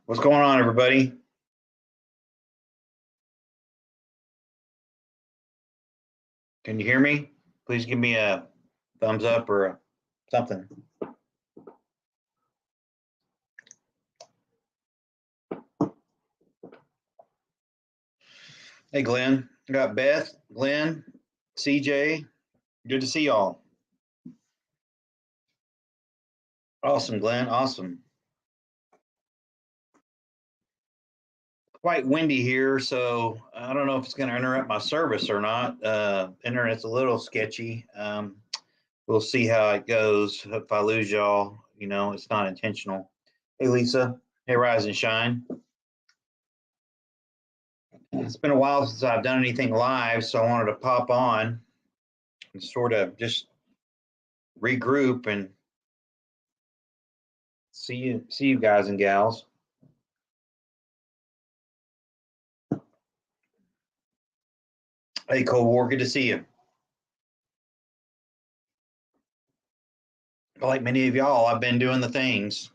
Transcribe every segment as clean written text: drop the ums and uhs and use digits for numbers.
What's going on, everybody? Can you hear me? Please give me a thumbs up or something. Hey, Glenn. I got Beth, Glenn, CJ. Good to see y'all. Awesome, Glenn. Awesome. Quite windy here, so I don't know if it's going to interrupt my service or not. Internet's a little sketchy. We'll see how it goes. If I lose y'all, it's not intentional. Hey, Lisa. Hey, Rise and Shine. It's been a while since I've done anything live, so I wanted to pop on and sort of just regroup and see you guys and gals. Hey, Cold War, good to see you. Like many of y'all, I've been doing the things.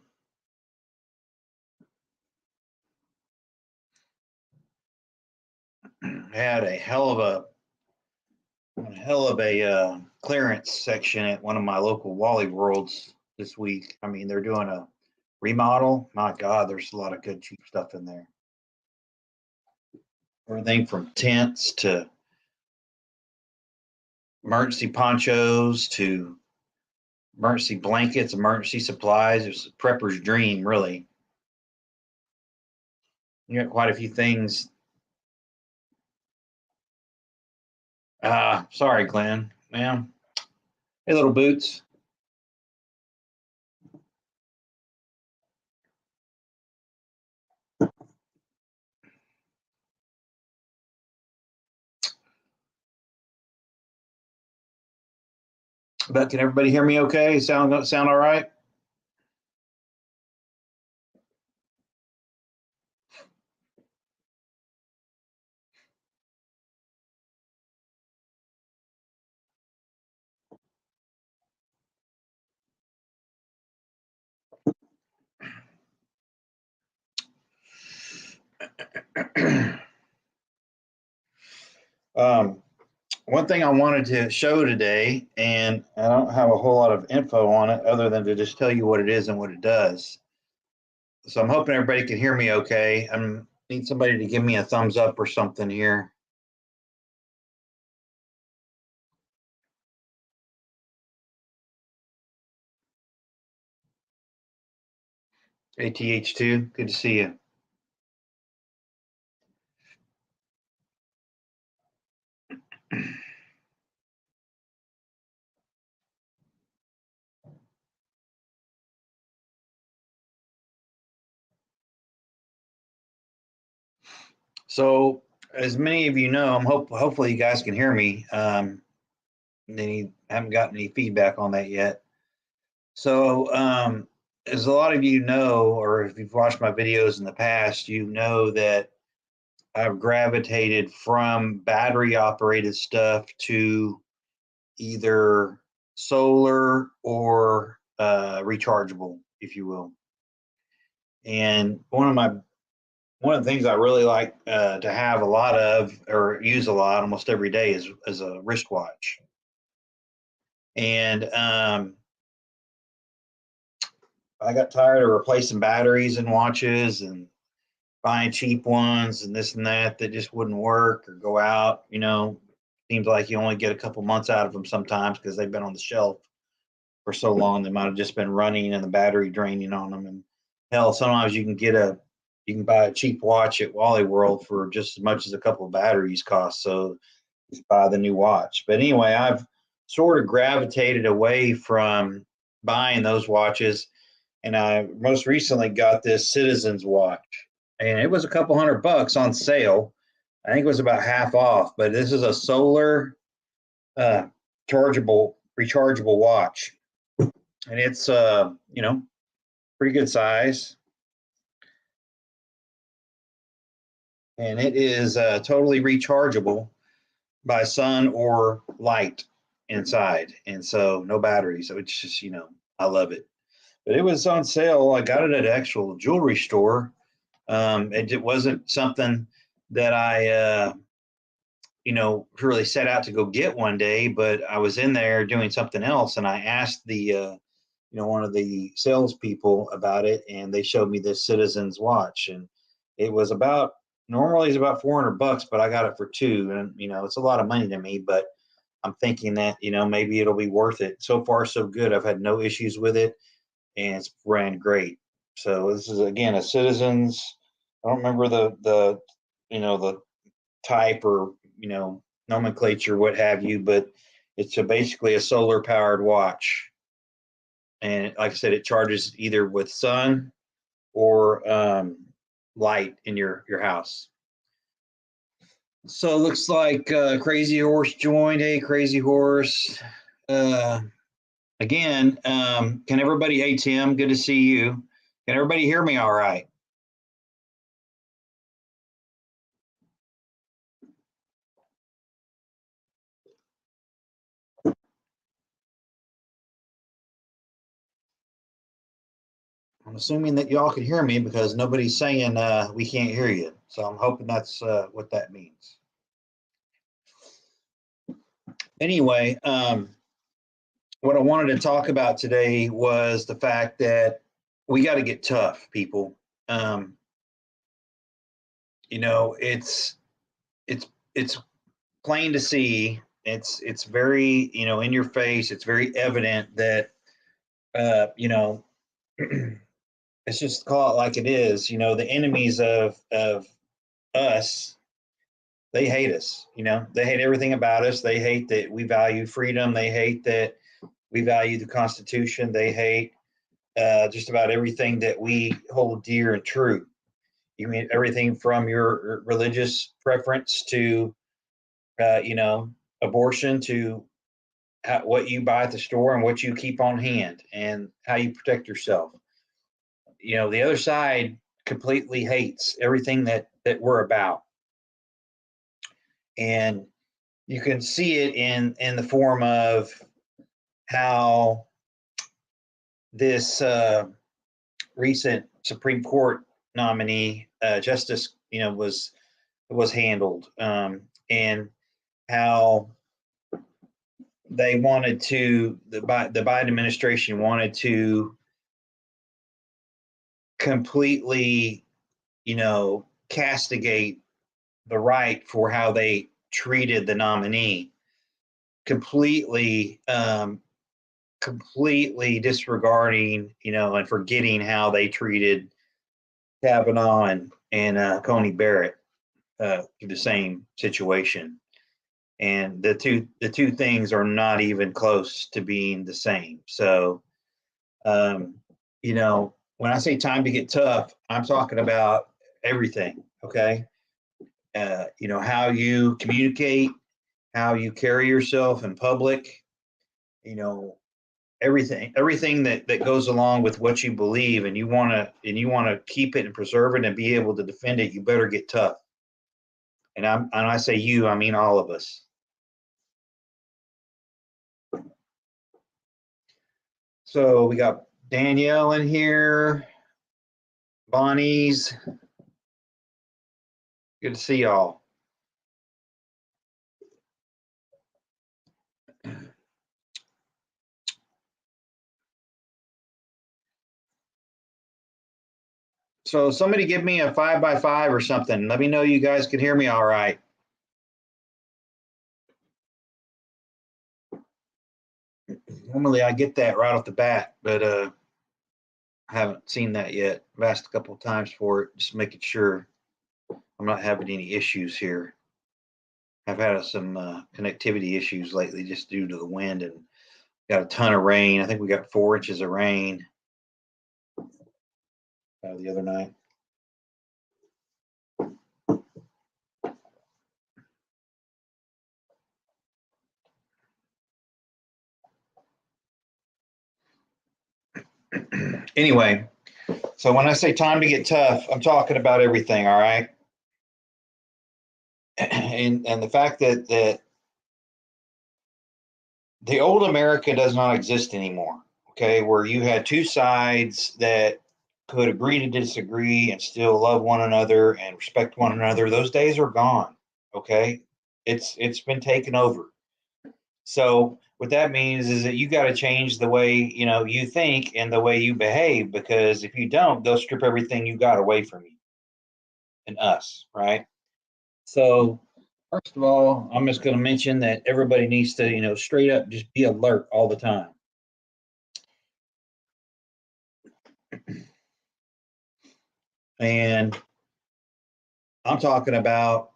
Had a hell of a clearance section at one of my local Wally Worlds this week. I mean, they're doing a remodel. My God, there's a lot of good cheap stuff in there. Everything from tents to emergency ponchos to emergency blankets, emergency supplies. It's a prepper's dream, really. You got quite a few things. Sorry, Glenn. Ma'am. Hey, little boots. But can everybody hear me okay? Sound all right? One thing I wanted to show today, and I don't have a whole lot of info on it other than to just tell you what it is and what it does. So I'm hoping everybody can hear me okay. I need somebody to give me a thumbs up or something here. ATH2, good to see you. So, as many of you know, hopefully you guys can hear me. Haven't gotten any feedback on that yet. So, as a lot of you know, or if you've watched my videos in the past, you know that I've gravitated from battery operated stuff to either solar or rechargeable, if you will. And one of the things I really like to have a lot of or use a lot almost every day is a wristwatch. And I got tired of replacing batteries and watches and buying cheap ones and this and that just wouldn't work or go out. Seems like you only get a couple months out of them sometimes because they've been on the shelf for so long. They might have just been running and the battery draining on them. And hell, sometimes you can buy a cheap watch at Wally World for just as much as a couple of batteries cost. So just buy the new watch. But anyway, I've sort of gravitated away from buying those watches. And I most recently got this Citizens watch. And it was a couple $100 on sale. I think it was about half off, but this is a solar rechargeable watch. And it's pretty good size. And it is totally rechargeable by sun or light inside. And so no batteries. So it's just, I love it. But it was on sale. I got it at an actual jewelry store It wasn't something that I really set out to go get one day, but I was in there doing something else, and I asked one of the salespeople about it, and they showed me this Citizens watch, and it was normally it's about $400, but I got it for two, and it's a lot of money to me, but I'm thinking that maybe it'll be worth it. So far, so good. I've had no issues with it, and it's ran great. So this is again a Citizens. I don't remember the type or nomenclature, what have you, but it's basically a solar powered watch, and like I said, it charges either with sun or light in your house. So it looks like Crazy Horse joined. Hey, Crazy Horse. Uh, Again, can everybody? Hey, Tim, good to see you. Can everybody hear me all right? I'm assuming that y'all can hear me because nobody's saying we can't hear you. So I'm hoping that's what that means. Anyway, what I wanted to talk about today was the fact that we got to get tough, people. Um, it's plain to see. It's very in your face. It's very evident that uh, you know let's just call it like it is. The enemies of us, they hate us. They hate everything about us. They hate that we value freedom. They hate that we value the Constitution. They hate just about everything that we hold dear and true. You mean everything from your religious preference to, abortion to what you buy at the store and what you keep on hand and how you protect yourself. The other side completely hates everything that we're about, and you can see it in the form of how this recent Supreme Court nominee justice was handled, and how they wanted to the Biden administration wanted to completely castigate the right for how they treated the nominee, completely completely disregarding and forgetting how they treated Kavanaugh and Coney Barrett through the same situation. And the two things are not even close to being the same. So um, when I say time to get tough, I'm talking about everything. Okay, how you communicate, how you carry yourself in public, you know everything that goes along with what you believe, and you want to keep it and preserve it and be able to defend it. You better get tough. And I say you, I mean all of us. So we got Danielle in here, Bonnie's. Good to see y'all. So somebody give me a 5x5 or something. Let me know you guys can hear me all right. Normally I get that right off the bat, but I haven't seen that yet. I've asked a couple of times for it, just making sure I'm not having any issues here. I've had some connectivity issues lately just due to the wind, and got a ton of rain. I think we got 4 inches of rain the other night. Anyway, so when I say time to get tough, I'm talking about everything, all right? And the fact that the old America does not exist anymore, okay? Where you had two sides that could agree to disagree and still love one another and respect one another, those days are gone. Okay. It's been taken over. So what that means is that you got to change the way, you think and the way you behave, because if you don't, they'll strip everything you got away from you and us, right? So first of all, I'm just going to mention that everybody needs to, straight up just be alert all the time. And I'm talking about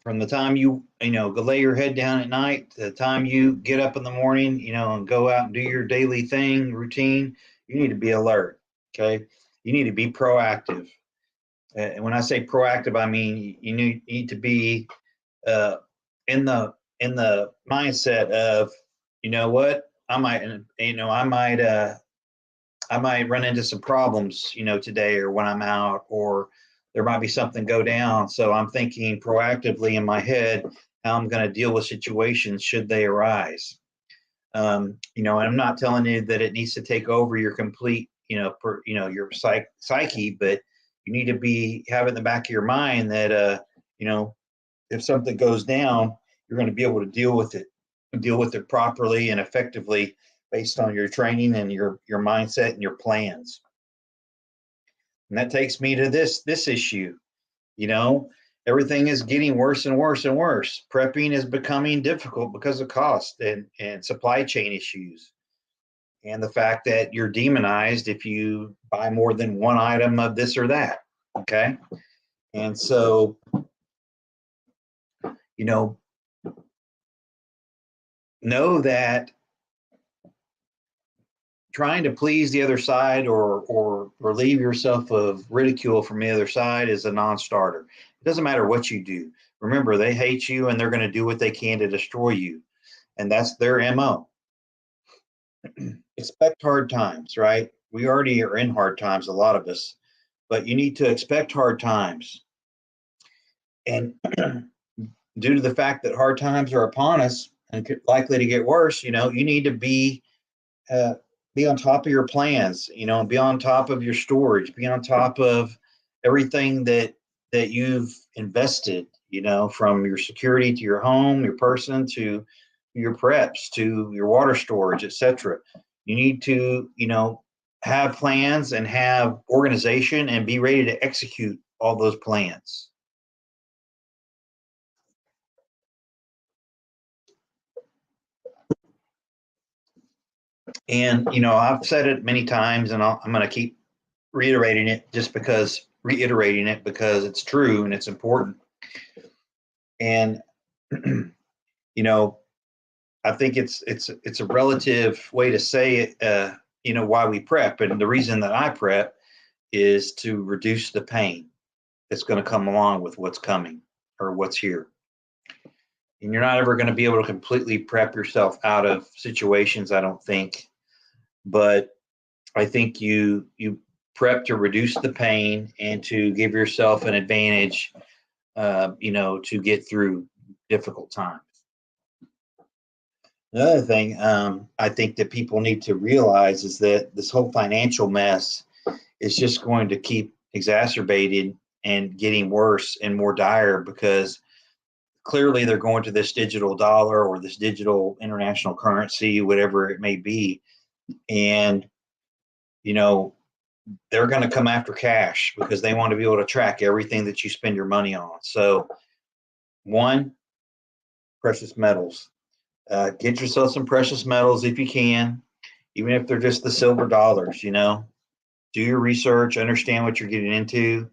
from the time go lay your head down at night to the time you get up in the morning, and go out and do your daily thing routine, you need to be alert. Okay. You need to be proactive. And when I say proactive, I mean you need to be uh, in the mindset of, what, I might run into some problems, today or when I'm out, or there might be something go down. So I'm thinking proactively in my head how I'm going to deal with situations should they arise. And I'm not telling you that it needs to take over your complete, your psyche, but you need to have it in the back of your mind that, if something goes down, you're going to be able to deal with it properly and effectively based on your training and your mindset and your plans. And that takes me to this issue. You know, Everything is getting worse and worse and worse. Prepping is becoming difficult because of cost and supply chain issues. And the fact that you're demonized if you buy more than one item of this or that. Okay. And so, you know, know that trying to please the other side or relieve yourself of ridicule from the other side is a non-starter. It doesn't matter what you do. Remember, they hate you and they're going to do what they can to destroy you. And that's their MO. Expect hard times, right? We already are in hard times, a lot of us, but you need to expect hard times. And due to the fact that hard times are upon us and likely to get worse, you need to uh, be on top of your plans, be on top of your storage, be on top of everything that you've invested, from your security to your home, your person to your preps to your water storage, etc. You need to, have plans and have organization and be ready to execute all those plans. And I've said it many times, and I'm going to keep reiterating it because it's true and it's important. And I think it's a relative way to say it. Why we prep, and the reason that I prep is to reduce the pain that's going to come along with what's coming or what's here. And you're not ever going to be able to completely prep yourself out of situations, I don't think, but I think you prep to reduce the pain and to give yourself an advantage, to get through difficult times. Another thing I think that people need to realize is that this whole financial mess is just going to keep exacerbated and getting worse and more dire because clearly they're going to this digital dollar or this digital international currency, whatever it may be. And, they're going to come after cash because they want to be able to track everything that you spend your money on. So, one, precious metals. Get yourself some precious metals if you can, even if they're just the silver dollars. Do your research, understand what you're getting into.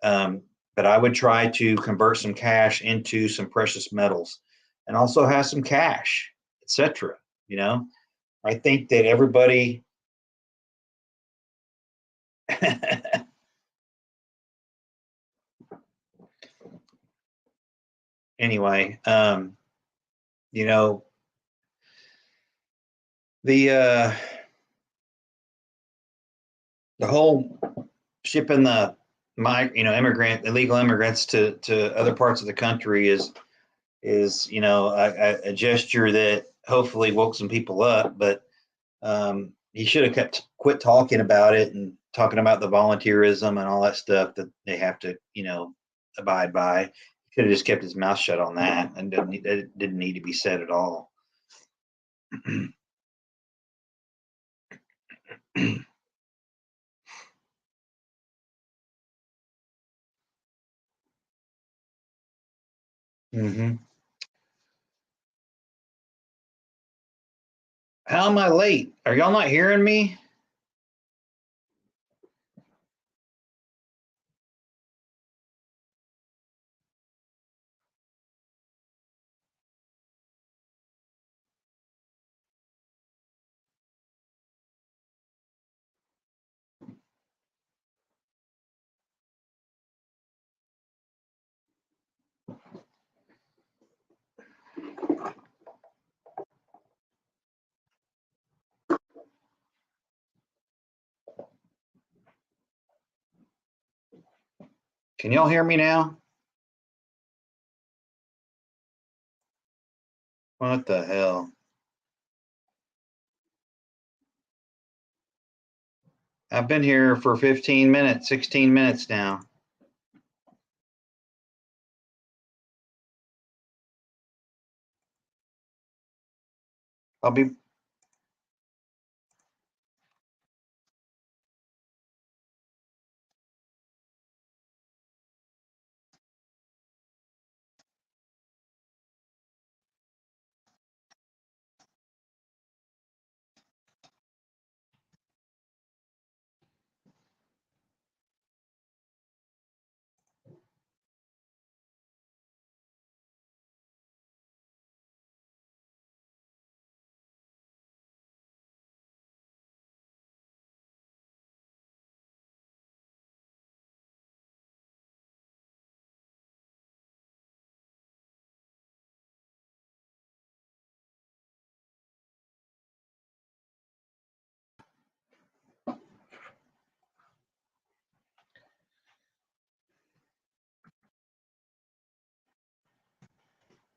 But I would try to convert some cash into some precious metals, and also have some cash, etc. I think that everybody. Anyway, you know, the whole shipping illegal immigrants to other parts of the country is a gesture that hopefully woke some people up, but he should have quit talking about it and talking about the volunteerism and all that stuff that they have to, abide by. He could have just kept his mouth shut on that, and it didn't need to be said at all. Mm-hmm. How am I late? Are y'all not hearing me? Can y'all hear me now? What the hell? I've been here for 15 minutes, 16 minutes now. I'll be.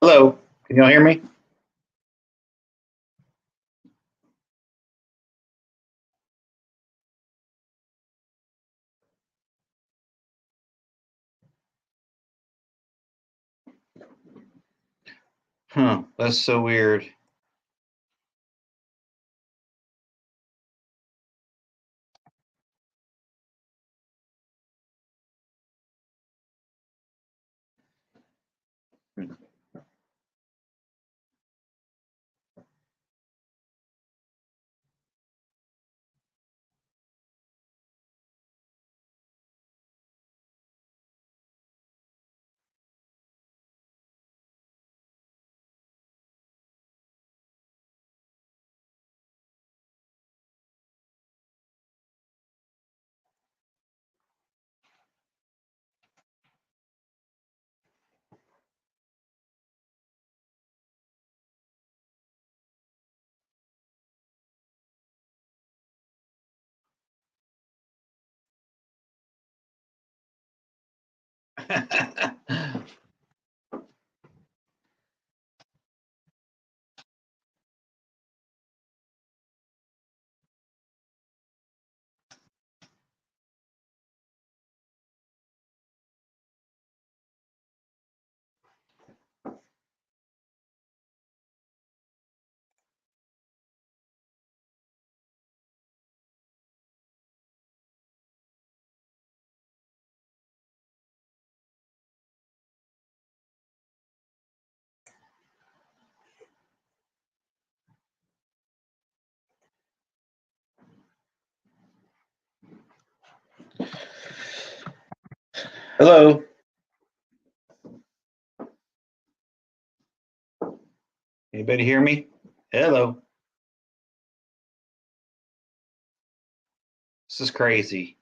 Hello. Can y'all hear me? Huh. That's so weird. Hello. Anybody hear me? Hello. This is crazy.